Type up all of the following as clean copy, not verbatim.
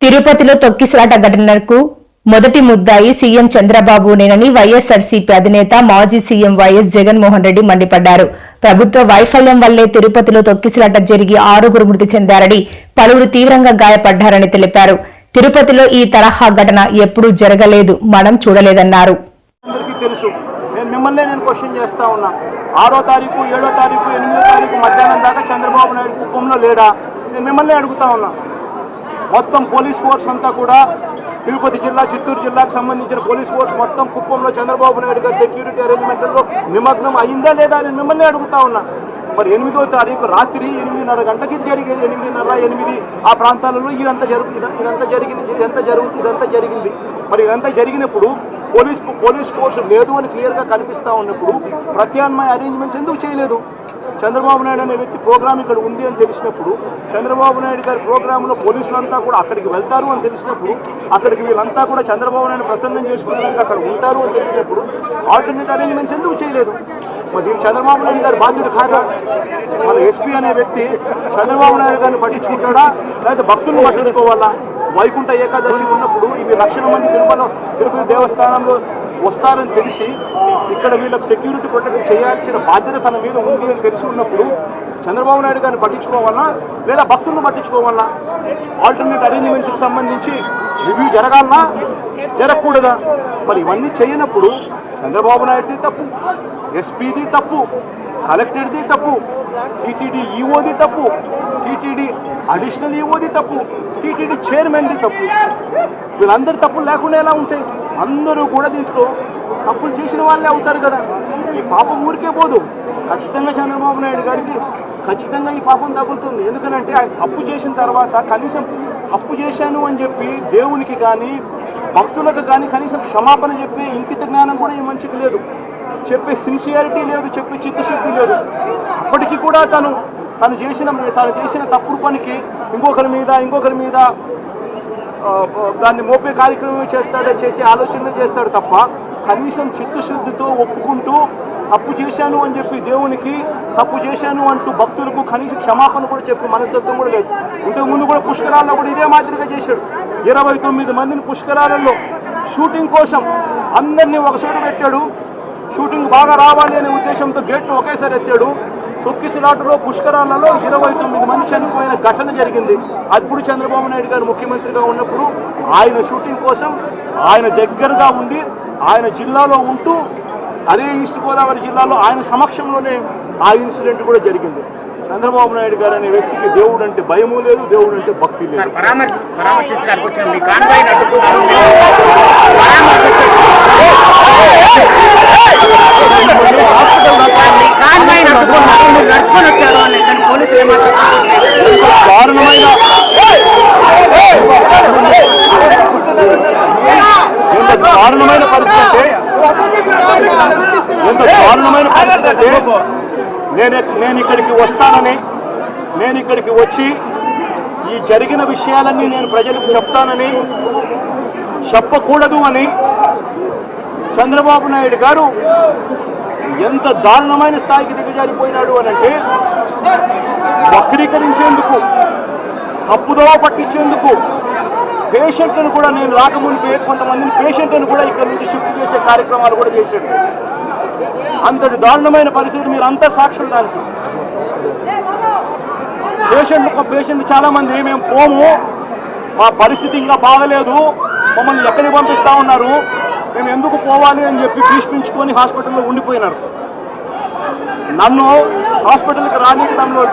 తిరుపతిలో తొక్కిసలాట ఘటనకు మొదటి ముద్దాయి సీఎం చంద్రబాబునేనని వైఎస్ఆర్సీపీ అధినేత మాజీ సీఎం వైఎస్ జగన్మోహన్ రెడ్డి మండిపడ్డారు. ప్రభుత్వ వైఫల్యం వల్లే తిరుపతిలో తొక్కిసలాట జరిగి 6గురు మృతి చెందారని, పలువురు తీవ్రంగా గాయపడ్డారని తెలిపారు. తిరుపతిలో ఈ తరహా ఘటన ఎప్పుడూ జరగలేదు, మనం చూడలేదన్నారు. నేను క్వశ్చన్ చేస్తా ఉన్నా, 6వ తారీఖు 7వ తారీఖు 8వ తారీఖు మధ్యాహ్నం దాకా చంద్రబాబు నాయుడు కుప్పంలో లేడా? నేను మిమ్మల్ని అడుగుతా ఉన్నా. మొత్తం పోలీస్ ఫోర్స్ అంతా కూడా తిరుపతి జిల్లా, చిత్తూరు జిల్లాకు సంబంధించిన పోలీస్ ఫోర్స్ మొత్తం కుప్పంలో చంద్రబాబు నాయుడు గారి సెక్యూరిటీ అరేంజ్మెంట్లో నిమగ్నం అయిందా లేదా అని మిమ్మల్ని అడుగుతా ఉన్నా. మరి 8వ తారీఖు రాత్రి 8:30 గంటకి జరిగింది, 8:30, 8 ఆ ప్రాంతాలలో ఇదంతా జరిగింది. మరి ఇదంతా జరిగినప్పుడు పోలీస్ ఫోర్స్ లేదు అని క్లియర్గా కనిపిస్తూ ఉన్నప్పుడు ప్రత్యామ్నాయ అరేంజ్మెంట్స్ ఎందుకు చేయలేదు? చంద్రబాబు నాయుడు అనే వ్యక్తి ప్రోగ్రామ్ ఇక్కడ ఉంది అని తెలిసినప్పుడు, చంద్రబాబు నాయుడు గారి ప్రోగ్రాంలో పోలీసులంతా కూడా అక్కడికి వెళ్తారు అని తెలిసినప్పుడు, అక్కడికి వీళ్ళంతా కూడా చంద్రబాబు నాయుడు ప్రసన్నం చేసుకోవడానికి అక్కడ ఉంటారు అని తెలిసినప్పుడు ఆల్టర్నేట్ అరేంజ్మెంట్స్ ఎందుకు చేయలేదు? మరి చంద్రబాబు నాయుడు గారి బాధ్యత కాదా? మన ఎస్పీ అనే వ్యక్తి చంద్రబాబు నాయుడు గారిని పట్టించుకుంటాడా, లేకపోతే భక్తులను పట్టించుకోవాలా? వైకుంఠ ఏకాదశి ఉన్నప్పుడు ఇవి లక్షల మంది తిరుపతి దేవస్థానంలో వస్తారని తెలిసి ఇక్కడ వీళ్ళకి సెక్యూరిటీ ప్రొటెక్ట్ చేయాల్సిన బాధ్యత తన మీద ఉంది అని తెలిసి ఉన్నప్పుడు చంద్రబాబు నాయుడు గారిని పట్టించుకోవాలన్నా లేదా భక్తులను పట్టించుకోవాలన్నా? ఆల్టర్నేట్ అరేంజ్మెంట్స్కి సంబంధించి రివ్యూ జరగాలన్నా జరగకూడదా? మరి ఇవన్నీ చేయనప్పుడు చంద్రబాబు నాయుడుది తప్పు, ఎస్పీది తప్పు, కలెక్టర్ది తప్పు, టీటీడీ ఈఓది తప్పు, టీటీడీ అడిషనల్ ఈఓది తప్పు, టీటీడీ చైర్మన్ది తప్పు. వీళ్ళందరి తప్పులు లేకుండా ఎలా ఉంటాయి? అందరూ కూడా దీంట్లో తప్పులు చేసిన వాళ్ళే అవుతారు కదా. ఈ పాపం ఊరికే పోదు. ఖచ్చితంగా చంద్రబాబు నాయుడు గారికి ఖచ్చితంగా ఈ పాపం తగులుతుంది. ఎందుకనంటే ఆయన తప్పు చేసిన తర్వాత కనీసం తప్పు చేశాను అని చెప్పి దేవునికి కానీ భక్తులకు కానీ కనీసం క్షమాపణ చెప్పే ఇంకిత జ్ఞానం కూడా ఈ మనిషికి లేదు, చెప్పే సిన్సియారిటీ లేదు, చెప్పే చిత్తశుద్ధి లేదు. అప్పటికీ కూడా తను చేసిన తప్పుడు పనికి ఇంకొకరి మీద దాన్ని మోపే కార్యక్రమం చేసే ఆలోచనలు చేస్తాడు తప్ప కనీసం చిత్తశుద్ధితో ఒప్పుకుంటూ తప్పు చేశాను అని చెప్పి దేవునికి తప్పు చేశాను అంటూ భక్తులకు కనీసం క్షమాపణ కూడా చెప్పి మనస్తత్వం కూడా లేదు. ఇంతకుముందు కూడా పుష్కరాల్లో కూడా ఇదే మాదిరిగా చేశాడు. 29 మందిని పుష్కరాలలో షూటింగ్ కోసం అందరినీ ఒక చోట పెట్టాడు. షూటింగ్ బాగా రావాలి అనే ఉద్దేశంతో గేట్లు ఒకేసారి ఎత్తాడు. తొక్కిసలాటలో పుష్కరాలలో 29 మంది చనిపోయిన ఘటన జరిగింది. అప్పుడు చంద్రబాబు నాయుడు గారు ముఖ్యమంత్రిగా ఉన్నప్పుడు ఆయన షూటింగ్ కోసం ఆయన దగ్గరగా ఉండి ఆయన జిల్లాలో ఉంటూ అదే ఈస్ట్ గోదావరి జిల్లాలో ఆయన సమక్షంలోనే ఆ ఇన్సిడెంట్ కూడా జరిగింది. చంద్రబాబు నాయుడు గారు అనే వ్యక్తికి దేవుడు అంటే భయము లేదు, దేవుడు అంటే భక్తి లేదు. దారుణమైన పరిస్థితి అంటే నేను ఇక్కడికి వస్తానని, నేను ఇక్కడికి వచ్చి ఈ జరిగిన విషయాలన్నీ నేను ప్రజలకు చెప్తానని చెప్పకూడదు అని చంద్రబాబు నాయుడు గారు ఎంత దారుణమైన స్థాయికి దిగజారిపోయినాడు అనంటే, వక్రీకరించేందుకు, తప్పుదోవ పట్టించేందుకు పేషెంట్లను కూడా నేను రాకముందుకే కొంతమందిని పేషెంట్లను కూడా ఇక్కడ నుంచి షిఫ్ట్ చేసే కార్యక్రమాలు కూడా చేశాడు. అంతటి దారుణమైన పరిస్థితి మీరంతా సాక్షులు. దానికి పేషెంట్లు చాలామంది మేము పోము, మా పరిస్థితి ఇంకా బాగలేదు, మమ్మల్ని ఎక్కడికి పంపిస్తూ ఉన్నారు, మేము ఎందుకు పోవాలి అని చెప్పి భీష్మించుకొని హాస్పిటల్లో ఉండిపోయినారు. నన్ను హాస్పిటల్కి రానివ్వడంలో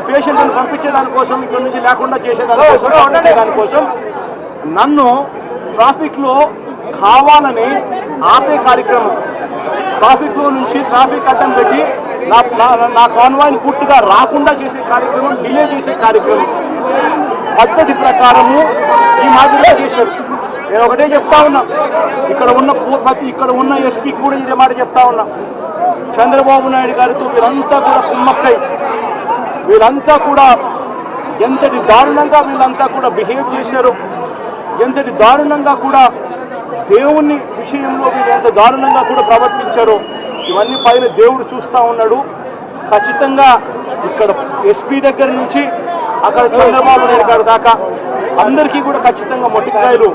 పేషెంట్లను పంపించేదానికోసం, ఇక్కడ నుంచి లేకుండా చేసేదానికోసం నన్ను ట్రాఫిక్లో కావాలని ఆపే కార్యక్రమం, ట్రాఫిక్లో నుంచి ట్రాఫిక్ అడ్డం పెట్టి నా కాన్వాయ్ని పూర్తిగా రాకుండా చేసే కార్యక్రమం, డిలే చేసే కార్యక్రమం పద్ధతి ప్రకారము ఈ మాదిరిగా చేశారు. నేను ఒకటే చెప్తా ఉన్నా, ఇక్కడ ఉన్న ఎస్పీకి కూడా ఇదే మాట చెప్తా ఉన్నా. చంద్రబాబు నాయుడు గారితో వీళ్ళంతా కూడా కుమ్మక్కై, వీళ్ళంతా కూడా ఎంతటి దారుణంగా వీళ్ళంతా కూడా బిహేవ్ చేశారు, ఎంతటి దారుణంగా కూడా దేవుని విషయంలో వీళ్ళు ఎంత దారుణంగా కూడా ప్రవర్తించారో ఇవన్నీ పైన దేవుడు చూస్తూ ఉన్నాడు. ఖచ్చితంగా ఇక్కడ ఎస్పీ దగ్గర నుంచి అక్కడ చంద్రబాబు నాయుడు గారి దాకా అందరికీ కూడా ఖచ్చితంగా మొట్టికాయలు